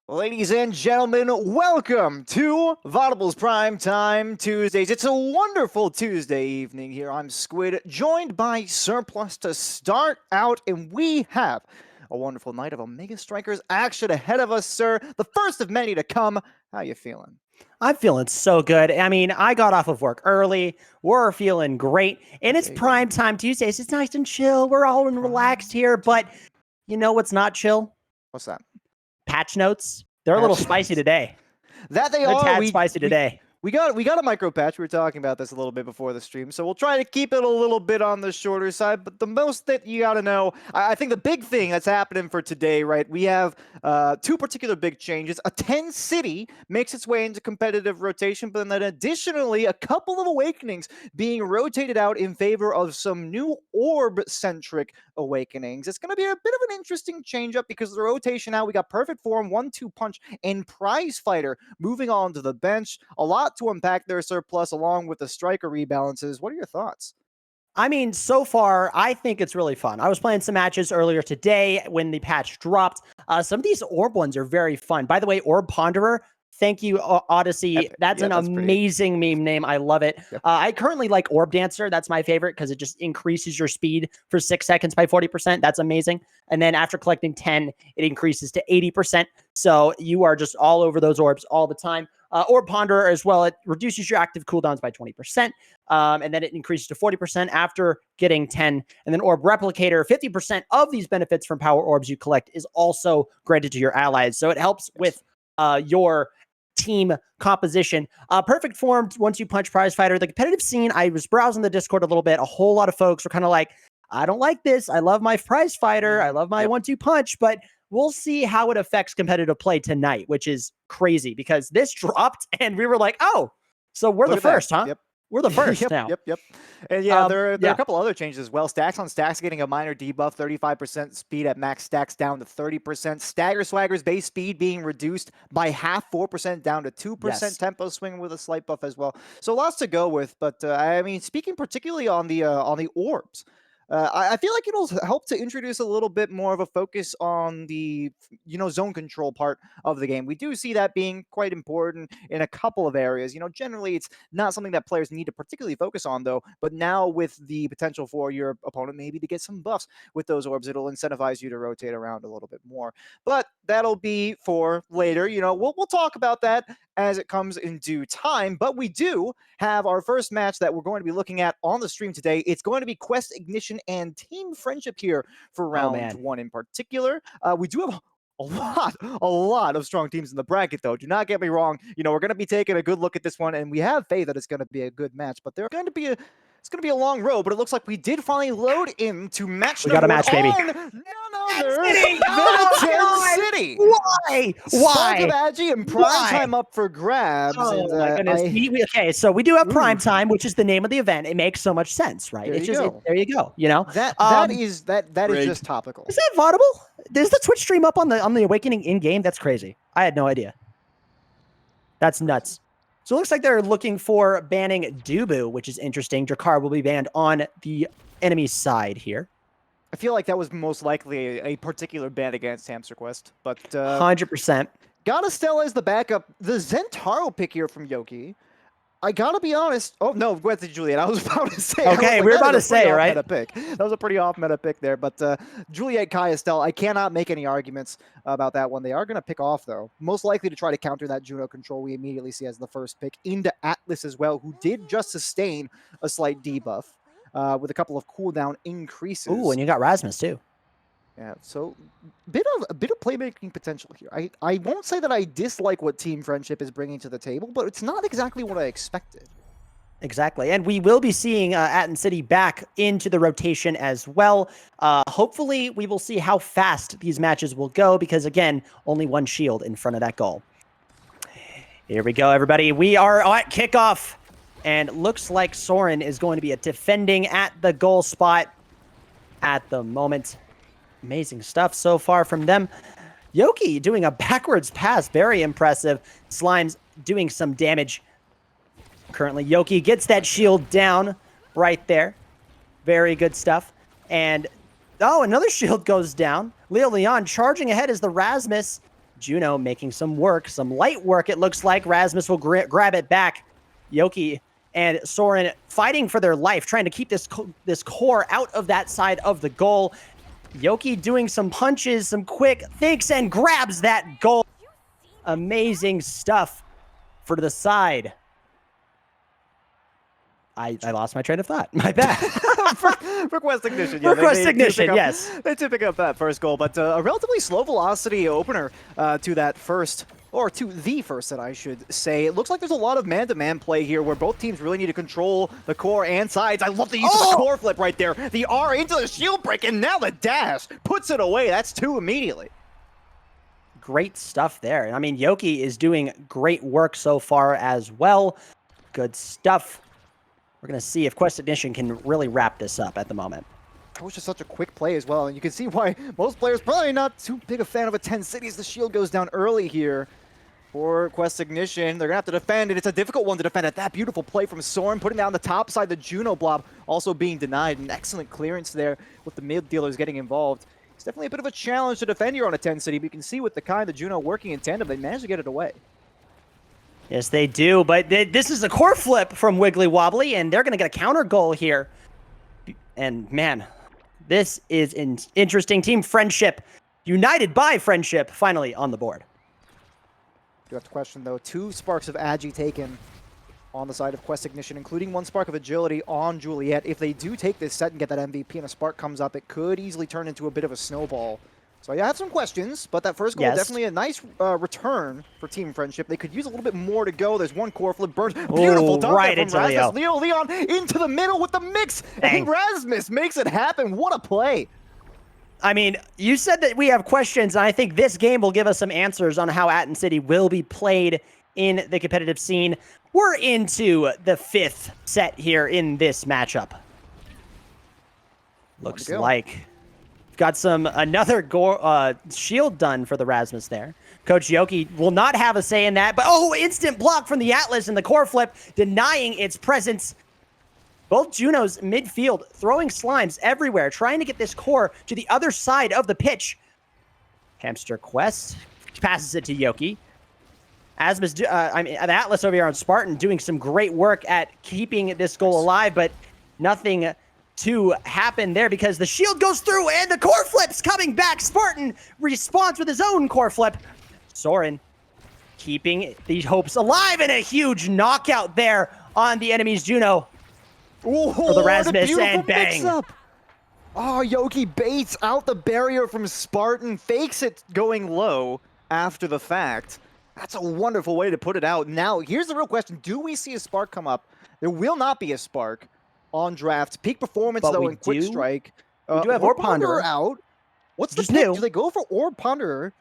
Ladies and gentlemen, welcome to Vodible's Primetime Tuesdays. It's a wonderful Tuesday evening here. I'm Squid, joined by Surplus to start out, and we have a wonderful night of Omega Strikers action ahead of us, sir. The first of many to come. How you feeling? I'm feeling so good. I mean, I got off of work early. We're feeling great. And it's Primetime Tuesdays. It's nice and chill. We're all relaxed here. But you know what's not chill? What's that? Patch notes. They're a little spicy today. That they They're are. tad spicy today. We got a micro patch. We were talking about this a little bit before the stream, so we'll try to keep it a little bit on the shorter side. But the most that you got to know, I think the big thing that's happening for today, right? We have two particular big changes. A 10 city makes its way into competitive rotation, but then additionally, a couple of awakenings being rotated out in favor of some new orb-centric awakenings. It's going to be a bit of an interesting change-up because the rotation out, we got Perfect Form, 1-2 Punch, and Prize Fighter moving on to the bench. A lot to unpack there, Surplus, along with the striker rebalances. What are your thoughts? I mean, so far, I think it's really fun. I was playing some matches earlier today when the patch dropped. Some of these orb ones are very fun. By the way, Orb Ponderer, thank you, Odyssey. Epic. That's an amazing meme name. I love it. Yep. I currently like Orb Dancer. That's my favorite because it just increases your speed for 6 seconds by 40%. That's amazing. And then after collecting 10, it increases to 80%. So you are just all over those orbs all the time. Orb Ponderer as well, it reduces your active cooldowns by 20%, and then it increases to 40% after getting 10. And then Orb Replicator, 50% of these benefits from power orbs you collect is also granted to your allies. So it helps with your team composition. Perfect Form, 1-2 Punch, Prize Fighter. The competitive scene, I was browsing the Discord a little bit. A whole lot of folks were kind of like, I don't like this. I love my Prize Fighter. I love my 1-2 Punch, but we'll see how it affects competitive play tonight, which is crazy because this dropped and we were like, oh, so we're the first, huh? Yep. We're the first now. Yep. And yeah, there are a couple other changes as well. Stacks on Stacks getting a minor debuff, 35% speed at max stacks down to 30%. Stagger Swagger's base speed being reduced by half, 4% down to 2%. Yes. Tempo swing with a slight buff as well. So lots to go with. But I mean, speaking particularly on the orbs, I feel like it'll help to introduce a little bit more of a focus on the, zone control part of the game. We do see that being quite important in a couple of areas. Generally it's not something that players need to particularly focus on though, but now with the potential for your opponent maybe to get some buffs with those orbs, it'll incentivize you to rotate around a little bit more. But that'll be for later. We'll talk about that as it comes in due time. But we do have our first match that we're going to be looking at on the stream today. It's going to be Quest Ignition and Team Friendship here for round one in particular. We do have a lot of strong teams in the bracket, though. Do not get me wrong. We're going to be taking a good look at this one, and we have faith that it's going to be a good match. But it's going to be a long road, but it looks like we did finally load into match number got a match, baby. None other than City. Why? Sparkabadgy and Primetime up for grabs. Oh my goodness. Okay, so we do have Primetime, which is the name of the event. It makes so much sense, right? There you go. That is just topical. Is that Vodible? Is the Twitch stream up on the Awakening in game? That's crazy. I had no idea. That's nuts. So it looks like they're looking for banning Dubu, which is interesting. Drakkar will be banned on the enemy side here. I feel like that was most likely a particular ban against Hamsterquest, but 100%. Gotta Stella is the backup. The Zentaro pick here from Yoki. I gotta be honest. Oh no, go ahead to Juliet. I was about to say. Okay, we were about to say, right? That was a pretty off meta pick there, but Juliet Kai Estelle, I cannot make any arguments about that one. They are gonna pick off though, most likely to try to counter that Juno control we immediately see as the first pick into Atlas as well, who did just sustain a slight debuff with a couple of cooldown increases. Ooh, and you got Rasmus too. Yeah, so a bit of playmaking potential here. I won't say that I dislike what Team Friendship is bringing to the table, but it's not exactly what I expected. Exactly, and we will be seeing Atten City back into the rotation as well. Hopefully, we will see how fast these matches will go because, again, only one shield in front of that goal. Here we go, everybody. We are at kickoff, and looks like Soren is going to be defending at the goal spot at the moment. Amazing stuff so far from them. Yoki doing a backwards pass. Very impressive. Slime's doing some damage. Currently, Yoki gets that shield down right there. Very good stuff. And, oh, another shield goes down. Leo Leon charging ahead as the Rasmus Juno making some work, some light work, it looks like. Rasmus will grab it back. Yoki and Soren fighting for their life, trying to keep this core out of that side of the goal. Yoki doing some punches, some quick thinks, and grabs that goal. Amazing stuff for the side. I lost my train of thought. My bad. for Quest Ignition, yeah. For Quest Ignition, yes. They did pick up that first goal, but a relatively slow velocity opener to that first, or to the first that I should say. It looks like there's a lot of man-to-man play here where both teams really need to control the core and sides. I love the use of the core flip right there. The R into the shield break, and now the dash puts it away. That's 2 immediately. Great stuff there. I mean, Yoki is doing great work so far as well. Good stuff. We're going to see if Quest Ignition can really wrap this up at the moment. That was just such a quick play as well, and you can see why most players probably not too big a fan of a 10 cities. The shield goes down early here for Quest Ignition. They're going to have to defend, and it's a difficult one to defend at that beautiful play from Soren, putting down the top side, the Juno blob also being denied. An excellent clearance there with the mid dealers getting involved. It's definitely a bit of a challenge to defend here on a 10 city, but you can see with the kind of Juno working in tandem, they managed to get it away. Yes, they do, but this is a core flip from Wiggly Wobbly, and they're going to get a counter goal here. And man, this is an interesting. Team Friendship, united by Friendship, finally on the board. You have to question, though, 2 sparks of Agi taken on the side of Quest Ignition, including 1 spark of agility on Juliet. If they do take this set and get that MVP and a spark comes up, it could easily turn into a bit of a snowball. So I have some questions, but that first goal definitely a nice return for Team Friendship. They could use a little bit more to go. There's 1 core flip burn. Beautiful dunk right from into Rasmus. Leon into the middle with the mix. Dang. And Rasmus makes it happen. What a play. I mean, you said that we have questions, and I think this game will give us some answers on how Atten City will be played in the competitive scene. We're into the 5th set here in this matchup. Looks like got another shield done for the Rasmus there. Coach Yoki will not have a say in that, but instant block from the Atlas and the core flip, denying its presence. Both Junos midfield, throwing slimes everywhere, trying to get this core to the other side of the pitch. Hamsterquest passes it to Yoki. The Atlas over here on Spartan doing some great work at keeping this goal alive, but nothing to happen there because the shield goes through and the core flip's coming back. Spartan responds with his own core flip. Soren keeping these hopes alive, and a huge knockout there on the enemy's Juno. For the Rasmus, and bang. Oh, Yoki baits out the barrier from Spartan, fakes it going low after the fact. That's a wonderful way to put it out. Now, here's the real question. Do we see a spark come up? There will not be a spark on draft. Peak performance, though, in Quick Strike. We do have Orb Ponderer out. What's the pick? New. Do they go for Orb Ponderer?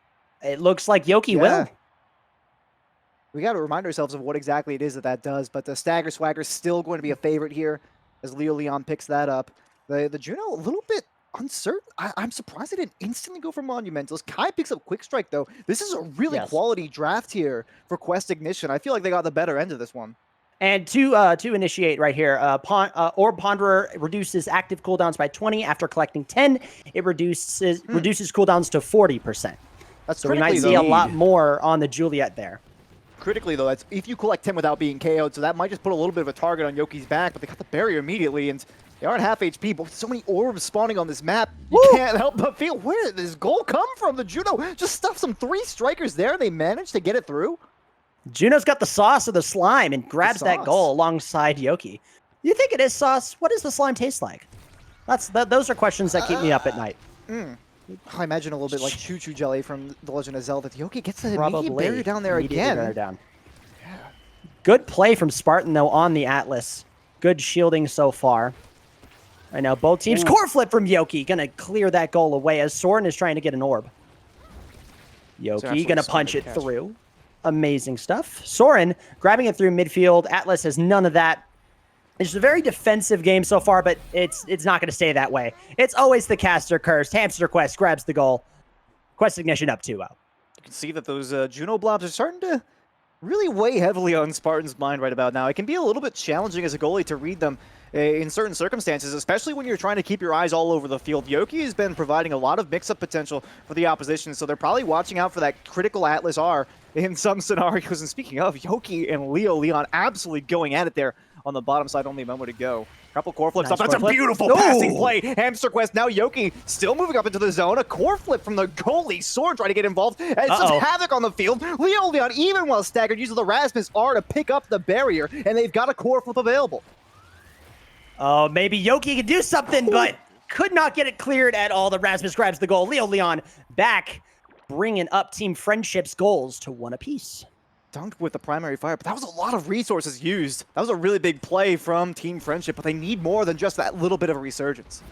It looks like Yoki will. We got to remind ourselves of what exactly it is that does, but the Stagger Swagger is still going to be a favorite here as Leon picks that up. The Juno, a little bit uncertain. I'm surprised they didn't instantly go for Monumentals. Kai picks up Quick Strike, though. This is a really quality draft here for Quest Ignition. I feel like they got the better end of this one. And to initiate right here, Orb Ponderer reduces active cooldowns by 20. After collecting 10, it reduces cooldowns to 40%. So we might see a lot more on the Juliet there. Critically, though, that's if you collect 10 without being KO'd, so that might just put a little bit of a target on Yoki's back, but they got the barrier immediately, and they aren't half HP, but with so many orbs spawning on this map, you can't help but feel, where did this goal come from? The Juno just stuffed some 3 strikers there, and they managed to get it through. Juno's got the sauce of the slime and grabs that goal alongside Yoki. You think it is sauce? What does the slime taste like? Those are questions that keep me up at night. I imagine a little bit like Choo Choo Jelly from The Legend of Zelda. Yoki gets the immediate barrier down there again. Good play from Spartan, though, on the Atlas. Good shielding so far. I know both teams. Core flip from Yoki. Going to clear that goal away as Soren is trying to get an orb. Yoki going to punch it through. Amazing stuff. Soren grabbing it through midfield. Atlas has none of that. It's a very defensive game so far, but it's not going to stay that way. It's always the caster cursed. Hamsterquest grabs the goal. Quest Ignition up 2-0. You can see that those Juno blobs are starting to really weigh heavily on Spartan's mind right about now. It can be a little bit challenging as a goalie to read them in certain circumstances, especially when you're trying to keep your eyes all over the field. Yoki has been providing a lot of mix-up potential for the opposition, so they're probably watching out for that critical Atlas R in some scenarios. And speaking of, Yoki and Leo Leon absolutely going at it there on the bottom side only a moment ago. Couple core flips up. That's a beautiful passing play. Hamsterquest. Now Yoki still moving up into the zone. A core flip from the goalie. Soren trying to get involved. And it's some havoc on the field. Leo Leon, even while staggered, uses the Rasmus R to pick up the barrier, and they've got a core flip available. Oh, maybe Yoki could do something, but could not get it cleared at all. The Rasmus grabs the goal. Leo Leon back, bringing up Team Friendship's goals to 1 apiece. Dunked with the primary fire, but that was a lot of resources used. That was a really big play from Team Friendship, but they need more than just that little bit of a resurgence.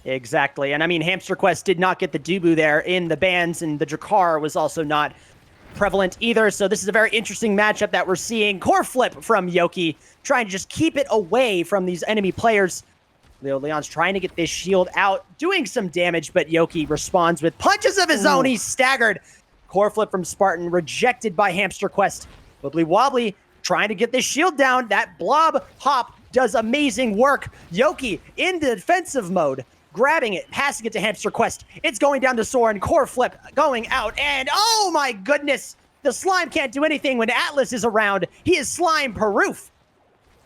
Exactly, and I mean, Hamsterquest did not get the Dubu there in the bans, and the Drakkar was also not prevalent either, so this is a very interesting matchup that we're seeing. Core flip from Yoki, trying to just keep it away from these enemy players. Leo Leon's trying to get this shield out, doing some damage, but Yoki responds with punches of his own. He's staggered. Core flip from Spartan, rejected by Hamsterquest. Wibbly Wobbly trying to get this shield down. That blob hop does amazing work. Yoki in the defensive mode, grabbing it, passing it to Hamsterquest. It's going down to Soren. Core flip going out, and oh my goodness, the slime can't do anything when Atlas is around. He is slime-proof.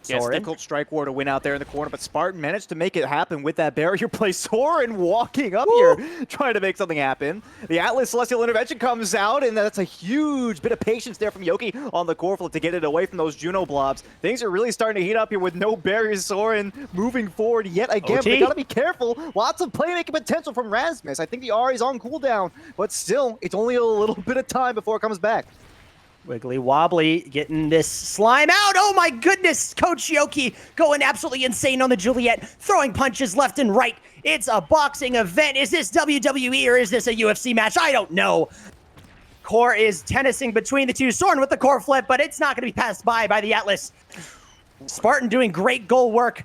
Yes, difficult strike war to win out there in the corner, but Spartan managed to make it happen with that barrier play. Soren walking up here, trying to make something happen. The Atlas Celestial Intervention comes out, and that's a huge bit of patience there from Yoki on the core flip to get it away from those Juno blobs. Things are really starting to heat up here with no barriers. Soren moving forward yet again, but they gotta be careful. Lots of playmaking potential from Rasmus. I think the R is on cooldown, but still, it's only a little bit of time before it comes back. Wiggly Wobbly getting this slime out. Oh my goodness, Coach Yoki going absolutely insane on the Juliet, throwing punches left and right. It's a boxing event. Is this WWE or is this a UFC match? I don't know. Core is tennising between the two. Soren with the core flip, but it's not going to be passed by the Atlas. Spartan doing great goal work.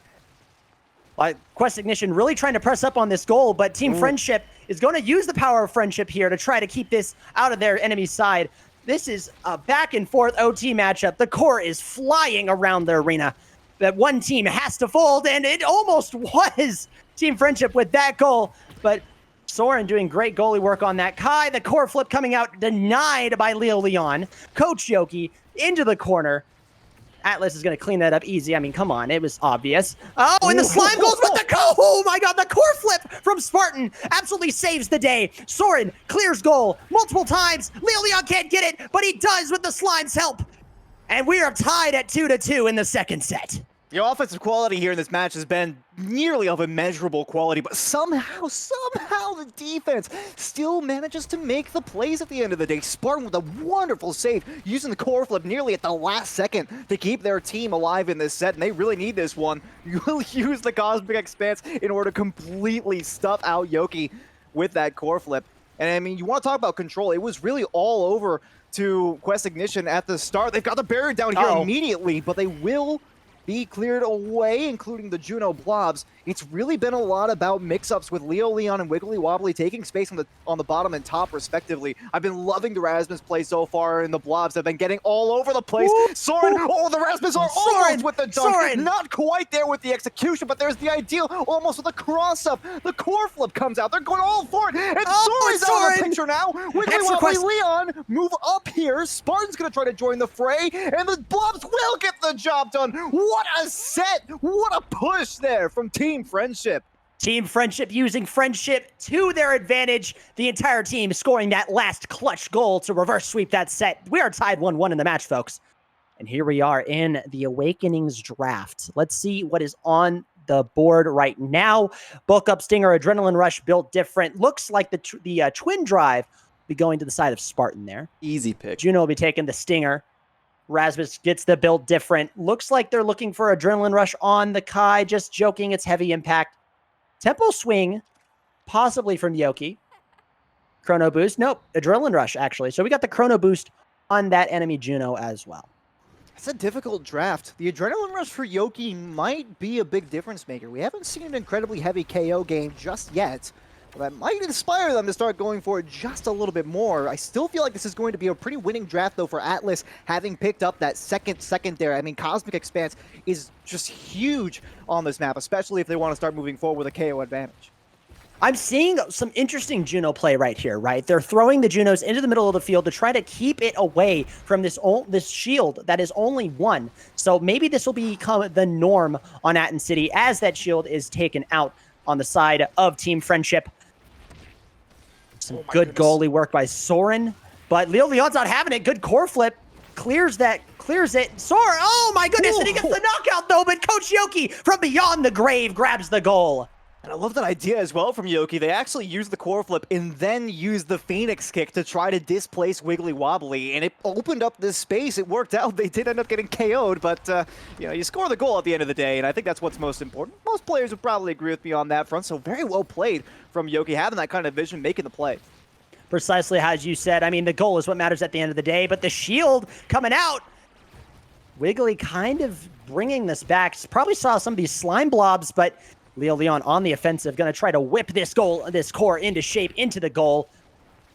Quest Ignition really trying to press up on this goal, but Team Friendship is going to use the power of Friendship here to try to keep this out of their enemy's side. This is a back-and-forth OT matchup. The core is flying around the arena. That one team has to fold, and it almost was Team Friendship with that goal. But Soren doing great goalie work on that. Kai, the core flip coming out, denied by Leo Leon. Coach Yoki into the corner. Atlas is going to clean that up easy. I mean, come on. It was obvious. Oh, and the slime goes with the goal. Oh, my God. The core flip from Spartan absolutely saves the day. Soren clears goal multiple times. Leo Leon can't get it, but he does with the slime's help. And we are tied at 2-2 in the second set. The offensive quality here in this match has been nearly of immeasurable quality, but somehow the defense still manages to make the plays at the end of the day. Spartan with a wonderful save, using the core flip nearly at the last second to keep their team alive in this set, and they really need this one. You will use the Cosmic Expanse in order to completely stuff out Yoki with that core flip. And I mean, you want to talk about control. It was really all over to Quest Ignition at the start. They've got the barrier down here immediately, but they will be cleared away, including the Juno blobs. It's really been a lot about mix-ups with Leo Leon and Wiggly Wobbly taking space on the bottom and top, respectively. I've been loving the Rasmus play so far, and the blobs have been getting all over the place. Soren, the Rasmus are almost with the dunk. Not quite there with the execution, but there's the ideal, almost with the cross-up. The core flip comes out. They're going all for it, and Soren's out of the picture now. Wiggly Wobbly Leon move up here. Spartan's going to try to join the fray, and the blobs will get the job done. What a set! What a push there from Team Friendship. Team Friendship using Friendship to their advantage. The entire team scoring that last clutch goal to reverse sweep that set. We are tied 1-1 in the match, folks. And here we are in the Awakenings draft. Let's see what is on the board right now. Bulk Up Stinger, Adrenaline Rush built different. Looks like the Twin Drive will be going to the side of Spartan there. Easy pick. Juno will be taking the Stinger. Rasmus gets the build different. Looks like they're looking for Adrenaline Rush on the Kai. Just joking, it's heavy impact. Tempo Swing, possibly from Yoki. Chrono Boost, nope, Adrenaline Rush, actually. So we got the Chrono Boost on that enemy Juno as well. It's a difficult draft. The Adrenaline Rush for Yoki might be a big difference maker. We haven't seen an incredibly heavy KO game just yet, That might inspire them to start going for it just a little bit more. I still feel like this is going to be a pretty winning draft, though, for Atlas, having picked up that second secondary. I mean, Cosmic Expanse is just huge on this map, especially if they want to start moving forward with a KO advantage. I'm seeing some interesting Juno play right here, right? They're throwing the Junos into the middle of the field to try to keep it away from this shield that is only one. So maybe this will become the norm on Atten City as that shield is taken out on the side of Team Friendship. Some good goalie work by Soren, but Leo Leon's not having it. Good core flip. Clears it. Soren, oh my goodness, and he gets the knockout though, but Coach Yoki from beyond the grave grabs the goal. And I love that idea as well from Yoki. They actually used the core flip and then used the Phoenix kick to try to displace Wiggly Wobbly, and it opened up this space. It worked out. They did end up getting KO'd, but you know, you score the goal at the end of the day, and I think that's what's most important. Most players would probably agree with me on that front, so very well played from Yoki, having that kind of vision, making the play. Precisely as you said. I mean, the goal is what matters at the end of the day, but the shield coming out. Wiggly kind of bringing this back. Probably saw some of these slime blobs, but Leo Leon on the offensive, going to try to whip this core into shape, into the goal.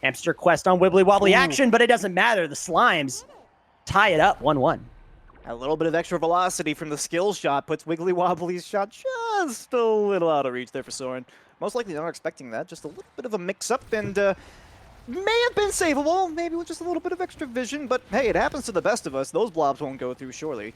Hamsterquest on Wibbly Wobbly action, but it doesn't matter. The Slimes tie it up 1-1. A little bit of extra velocity from the skill shot puts Wiggly Wobbly's shot just a little out of reach there for Soren. Most likely not expecting that. Just a little bit of a mix-up, and may have been savable, maybe with just a little bit of extra vision, but hey, it happens to the best of us. Those blobs won't go through, surely.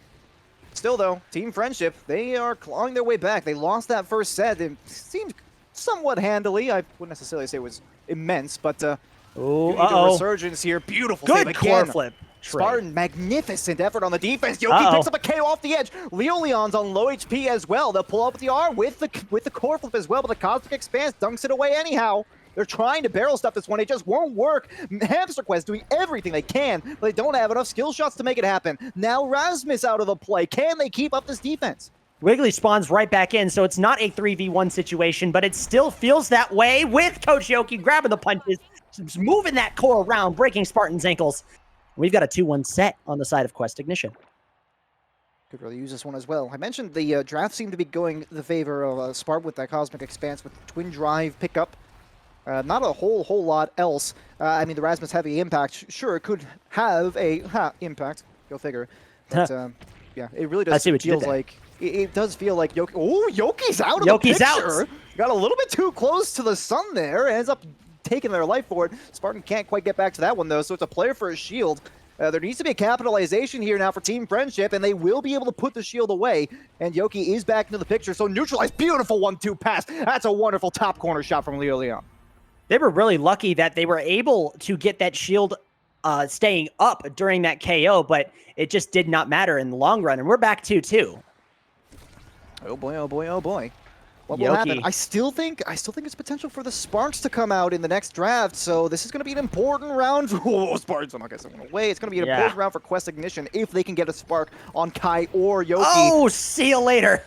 Still, though, Team Friendship, they are clawing their way back. They lost that first set. It seemed somewhat handily. I wouldn't necessarily say it was immense, but the resurgence here. Beautiful save again. Good core flip. Spartan, magnificent effort on the defense. Yoki picks up a KO off the edge. Leo Leon's on low HP as well. They'll pull up the R with the core flip as well, but the Cosmic Expanse dunks it away anyhow. They're trying to barrel stuff this one. It just won't work. Hamsterquest doing everything they can, but they don't have enough skill shots to make it happen. Now Rasmus out of the play. Can they keep up this defense? Wiggly spawns right back in, so it's not a 3v1 situation, but it still feels that way with Coach Yoki grabbing the punches, just moving that core around, breaking Spartan's ankles. We've got a 2-1 set on the side of Quest Ignition. Could really use this one as well. I mentioned the draft seemed to be going the favor of Spart with that Cosmic Expanse with Twin Drive pickup. Not a whole lot else. I mean, the Rasmus heavy impact, sure, it could have a impact. Go figure. But yeah, it really does feel like it does feel like Yoki. Oh, Yoki's out of the picture. Out. Got a little bit too close to the sun there. Ends up taking their life for it. Spartan can't quite get back to that one though, so it's a player for a shield. There needs to be a capitalization here now for Team Friendship, and they will be able to put the shield away. And Yoki is back into the picture, so neutralized. Beautiful 1-2 pass. That's a wonderful top corner shot from Leo Leon. They were really lucky that they were able to get that shield staying up during that KO, but it just did not matter in the long run, and we're back 2-2. Oh boy, oh boy, oh boy. What will happen? I still think it's potential for the Sparks to come out in the next draft, so this is going to be an important round. Oh, Sparks, I'm not going to say away. It's going to be an important round for Quest Ignition if they can get a Spark on Kai or Yoki. Oh, see you later.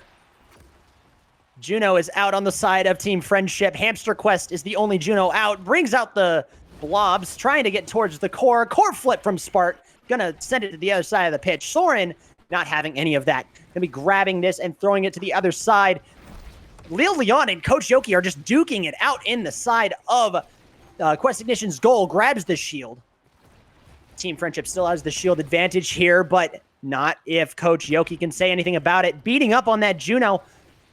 Juno is out on the side of Team Friendship. Hamsterquest is the only Juno out. Brings out the blobs, trying to get towards the core. Core flip from Spart. Gonna send it to the other side of the pitch. Soren not having any of that. Gonna be grabbing this and throwing it to the other side. Leo Leon and Coach Yoki are just duking it out in the side of Quest Ignition's goal. Grabs the shield. Team Friendship still has the shield advantage here, but not if Coach Yoki can say anything about it. Beating up on that Juno.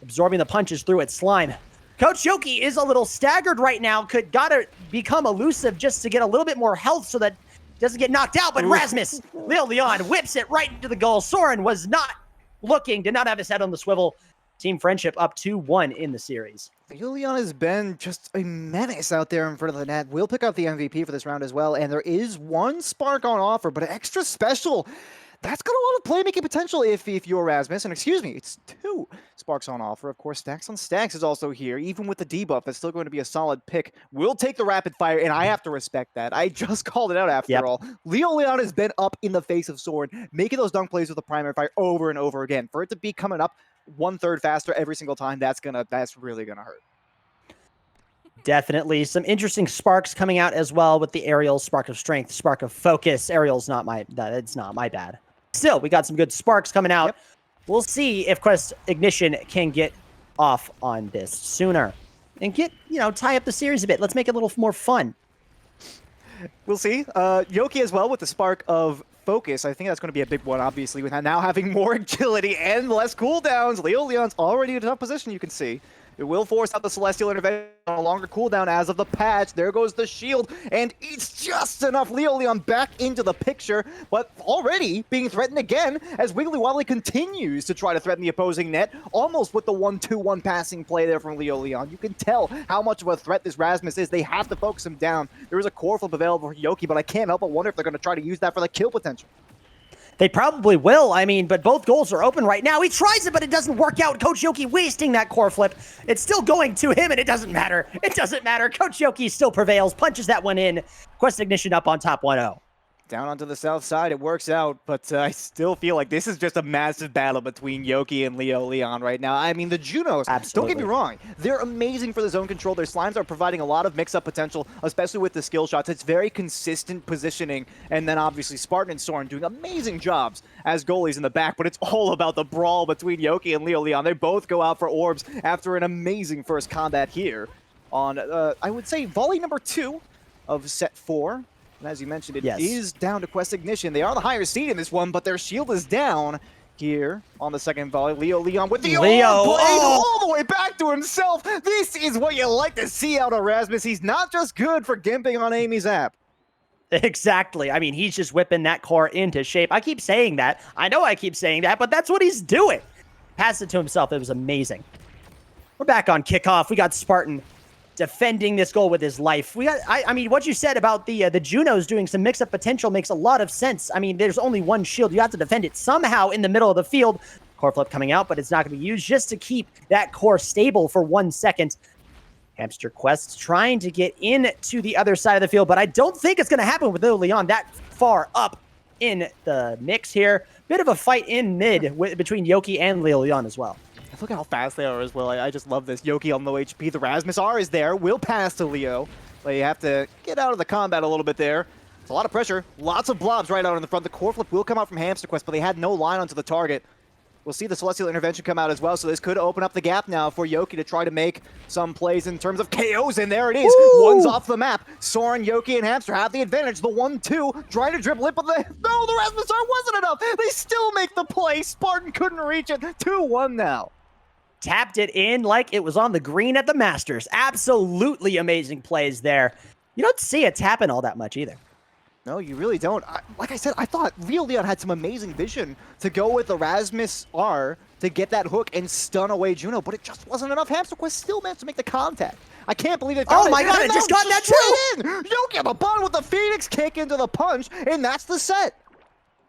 Absorbing the punches through its slime. Coach Yoki is a little staggered right now. Gotta become elusive just to get a little bit more health so that he doesn't get knocked out. But Rasmus, Leo Leon whips it right into the goal. Soren was not looking, did not have his head on the swivel. Team Friendship up 2-1 in the series. Leo Leon has been just a menace out there in front of the net. We'll pick up the MVP for this round as well. And there is one Spark on offer, but an extra special. That's got a lot of playmaking potential if you're Rasmus. And excuse me, it's 2 Sparks on offer. Of course, Stacks on Stacks is also here. Even with the debuff, it's still going to be a solid pick. We'll take the rapid fire, and I have to respect that. I just called it out after all. Leo Leon has been up in the face of Soren, making those dunk plays with the primary fire over and over again. For it to be coming up 1/3 faster every single time, that's really gonna hurt. Definitely some interesting sparks coming out as well with the aerial spark of strength, spark of focus. Aerial's not it's not my bad. Still, we got some good sparks coming out. We'll see if Quest Ignition can get off on this sooner. and get, tie up the series a bit. Let's make it a little more fun. We'll see. Yoki as well with the spark of focus. I think that's going to be a big one, obviously, with now having more agility and less cooldowns. Leon's already in a tough position, you can see. It will force out the Celestial Intervention on a longer cooldown as of the patch. There goes the shield, and it's just enough. Leon back into the picture, but already being threatened again as Wiggly Wobbly continues to try to threaten the opposing net, almost with the 1-2-1 passing play there from Leon. You can tell how much of a threat this Rasmus is. They have to focus him down. There is a core flip available for Yoki, but I can't help but wonder if they're going to try to use that for the kill potential. They probably will. I mean, but both goals are open right now. He tries it, but it doesn't work out. Coach Yoki wasting that core flip. It's still going to him, and it doesn't matter. It doesn't matter. Coach Yoki still prevails, punches that one in. Quest Ignition up on top 1-0. Down onto the south side, it works out, but I still feel like this is just a massive battle between Yoki and Leon right now. I mean, the Junos, Don't get me wrong, they're amazing for the zone control. Their slimes are providing a lot of mix-up potential, especially with the skill shots. It's very consistent positioning, and then obviously Spartan and Soren doing amazing jobs as goalies in the back, but it's all about the brawl between Yoki and Leon. They both go out for orbs after an amazing first combat here on, I would say, volley number 2 of set 4. And as you mentioned, it is down to Quest Ignition. They are the higher seed in this one, but their shield is down here on the second volley. Leon with the all the way back to himself. This is what you like to see out of Rasmus. He's not just good for gimping on Amy's app. Exactly. I mean, he's just whipping that core into shape. I keep saying that. I know I keep saying that, but that's what he's doing. Pass it to himself. It was amazing. We're back on kickoff. We got Spartan defending this goal with his life. I mean, what you said about the Junos doing some mix-up potential makes a lot of sense. I mean, there's only one shield. You have to defend it somehow in the middle of the field. Core flip coming out, but it's not going to be used just to keep that core stable for 1 second. Hamsterquest trying to get into the other side of the field, but I don't think it's going to happen with Leon that far up in the mix here. Bit of a fight in mid between Yoki and Leon as well. Look at how fast they are as well. I just love this. Yoki on low HP. The Rasmus R is there. Will pass to Leo. But you have to get out of the combat a little bit there. It's a lot of pressure. Lots of blobs right out in the front. The core flip will come out from Hamsterquest, but they had no line onto the target. We'll see the Celestial Intervention come out as well, so this could open up the gap now for Yoki to try to make some plays in terms of KOs, and there it is. Woo! One's off the map. Soren, Yoki, and Hamster have the advantage. The 1-2, trying to dribble it, but the Rasmus R wasn't enough. They still make the play. Spartan couldn't reach it. 2-1 now. Tapped it in like it was on the green at the Masters. Absolutely amazing plays there. You don't see it happen all that much either. No, you really don't. Like I said, I thought Leon had some amazing vision to go with the Rasmus R to get that hook and stun away Juno, but it just wasn't enough. Hamsterquest still managed to make the contact. I can't believe they found it. Oh my god, it just got that too! Yoki on the bottom with the Phoenix kick into the punch, and that's the set.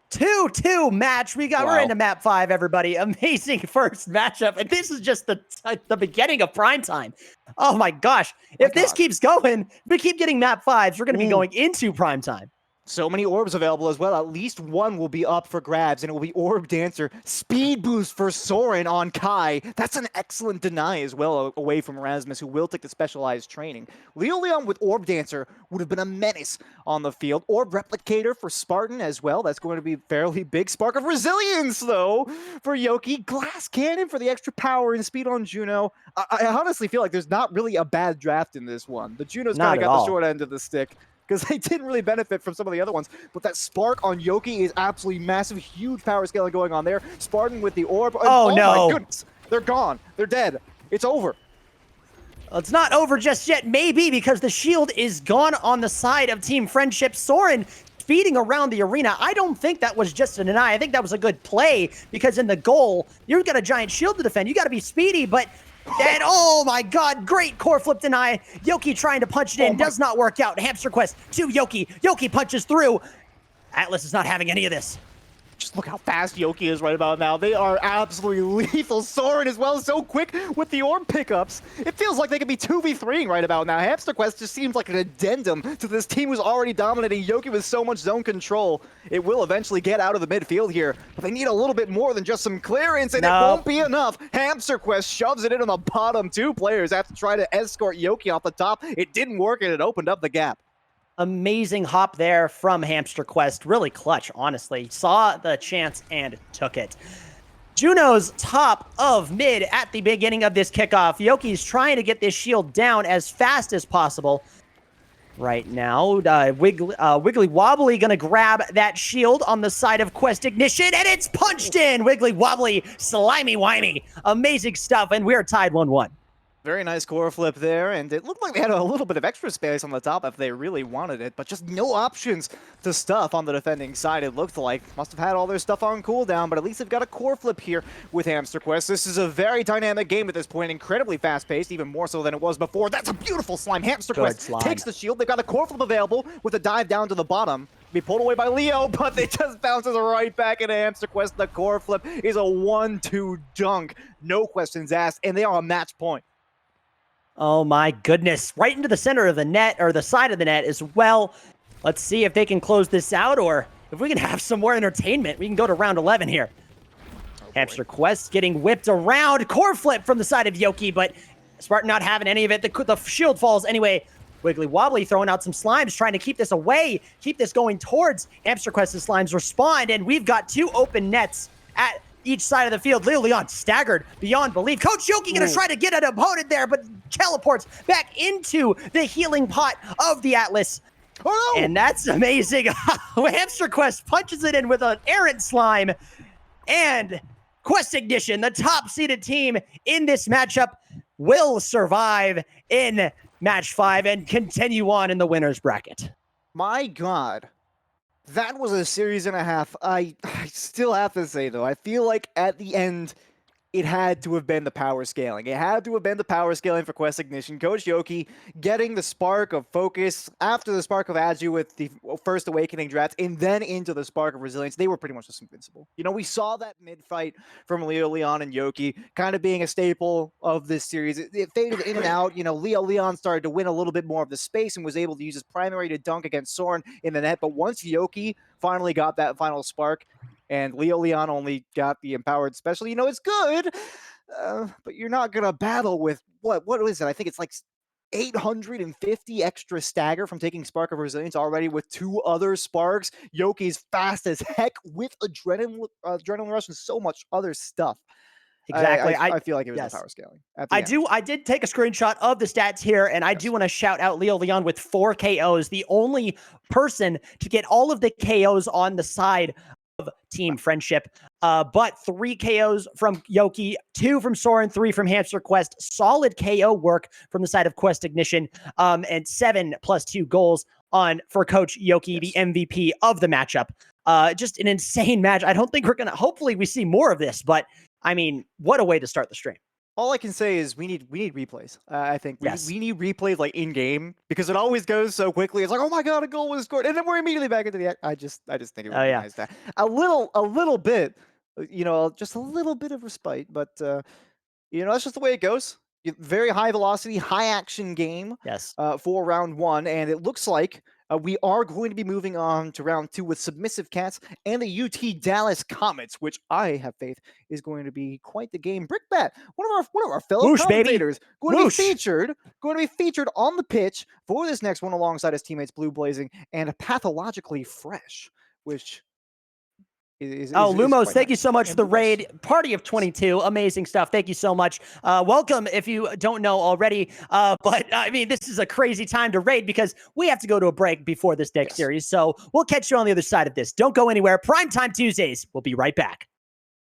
2-2 match. We're into map 5, everybody. Amazing first matchup. And this is just the beginning of Primetime. Oh my gosh. If this keeps going, we keep getting map 5s, we're going to be going into Primetime. So many orbs available as well. At least one will be up for grabs, and it will be Orb Dancer. Speed boost for Soren on Kai. That's an excellent deny as well away from Rasmus, who will take the specialized training. Leon with Orb Dancer would have been a menace on the field. Orb Replicator for Spartan as well. That's going to be fairly big. Spark of Resilience, though, for Yoki. Glass Cannon for the extra power and speed on Juno. I honestly feel like there's not really a bad draft in this one. The Junos kind of got the short end of the stick, because they didn't really benefit from some of the other ones. But that spark on Yoki is absolutely massive. Huge power scaling going on there. Spartan with the orb. Oh no. My goodness. They're gone. They're dead. It's over. It's not over just yet. Maybe, because the shield is gone on the side of Team Friendship. Soren speeding around the arena. I don't think that was just a deny. I think that was a good play, because in the goal, you've got a giant shield to defend. You got to be speedy, but... And oh my god, great core flip deny. Yoki trying to punch it in, does not work out. Hamsterquest to Yoki. Yoki punches through. Atlas is not having any of this. Just look how fast Yoki is right about now. They are absolutely lethal. Soren as well, so quick with the orb pickups. It feels like they could be 2v3ing right about now. Hamsterquest just seems like an addendum to this team who's already dominating Yoki with so much zone control. It will eventually get out of the midfield here, but they need a little bit more than just some clearance, and it won't be enough. Hamsterquest shoves it in on the bottom. 2 players have to try to escort Yoki off the top. It didn't work, and it opened up the gap. Amazing hop there from Hamsterquest. Really clutch, honestly. Saw the chance and took it. Juno's top of mid at the beginning of this kickoff. Yoki's trying to get this shield down as fast as possible. Right now, Wiggly Wobbly gonna grab that shield on the side of Quest Ignition, and it's punched in! Wiggly Wobbly, slimy whiny. Amazing stuff, and we're tied 1-1. Very nice core flip there, and it looked like they had a little bit of extra space on the top if they really wanted it, but just no options to stuff on the defending side. It looked like must have had all their stuff on cooldown, but at least they've got a core flip here with Hamsterquest. This is a very dynamic game at this point, incredibly fast-paced, even more so than it was before. That's a beautiful slime. Hamsterquest takes the shield. They've got a core flip available with a dive down to the bottom. Be pulled away by Leo, but it just bounces right back into Hamsterquest. The core flip is a 1-2 dunk. No questions asked, and they are a match point. Oh my goodness. Right into the center of the net, or the side of the net as well. Let's see if they can close this out, or if we can have some more entertainment. We can go to round 11 here. Hamsterquest getting whipped around. Core flip from the side of Yoki, but Spartan not having any of it. The shield falls anyway. Wiggly Wobbly throwing out some slimes, trying to keep this away, keep this going towards Hamsterquest's slimes respond, and we've got 2 open nets at each side of the field. Leo Leon staggered beyond belief. Coach Yoki gonna try to get an opponent there, but teleports back into the healing pot of the Atlas. Oh, no. And that's amazing. Hamsterquest punches it in with an errant slime. And Quest Ignition, the top-seeded team in this matchup, will survive in match 5 and continue on in the winner's bracket. My God. That was a series and a half. I still have to say, though, I feel like at the end, it had to have been the power scaling. It had to have been the power scaling for Quest Ignition. Coach Yoki getting the spark of focus after the spark of Aju with the first Awakening draft, and then into the spark of resilience. They were pretty much just invincible. You know, we saw that mid-fight from Leo Leon and Yoki kind of being a staple of this series. It faded in and out. You know, Leo Leon started to win a little bit more of the space and was able to use his primary to dunk against Soren in the net. But once Yoki finally got that final spark, and Leo Leon only got the empowered special, you know, it's good, but you're not going to battle with, what is it? I think it's like 850 extra stagger from taking Spark of Resilience already with 2 other sparks. Yoki's fast as heck with Adrenaline Rush and so much other stuff. Exactly. I feel like it was the power scaling. I did take a screenshot of the stats here, and I do want to shout out Leo Leon with 4 KOs, the only person to get all of the KOs on the side of Team Friendship. But 3 KOs from Yoki, 2 from Soren, 3 from Hamsterquest. Solid KO work from the side of Quest Ignition, and 7 + 2 goals for Coach Yoki, the MVP of the matchup. Just an insane match. I don't think we're gonna. Hopefully, we see more of this, but I mean, what a way to start the stream. All I can say is we need replays. I think we need replays like in game, because it always goes so quickly. It's like, oh my God, a goal was scored, and then we're immediately back into the act. I just think it would be nice that a little bit, you know, just a little bit of respite. But you know, that's just the way it goes. Very high velocity, high action game. Yes. For round 1, and it looks like we are going to be moving on to round 2 with Submissive Cats and the UT Dallas Comets, which I have faith is going to be quite the game. Brickbat, one of our fellow commentators, going to be featured on the pitch for this next one alongside his teammates Blue Blazing and Pathologically Fresh, which Lumos, thank you so much for the raid. Party of 22, amazing stuff. Thank you so much. Welcome if you don't know already. But I mean, this is a crazy time to raid because we have to go to a break before this next series. So we'll catch you on the other side of this. Don't go anywhere. Primetime Tuesdays. We'll be right back.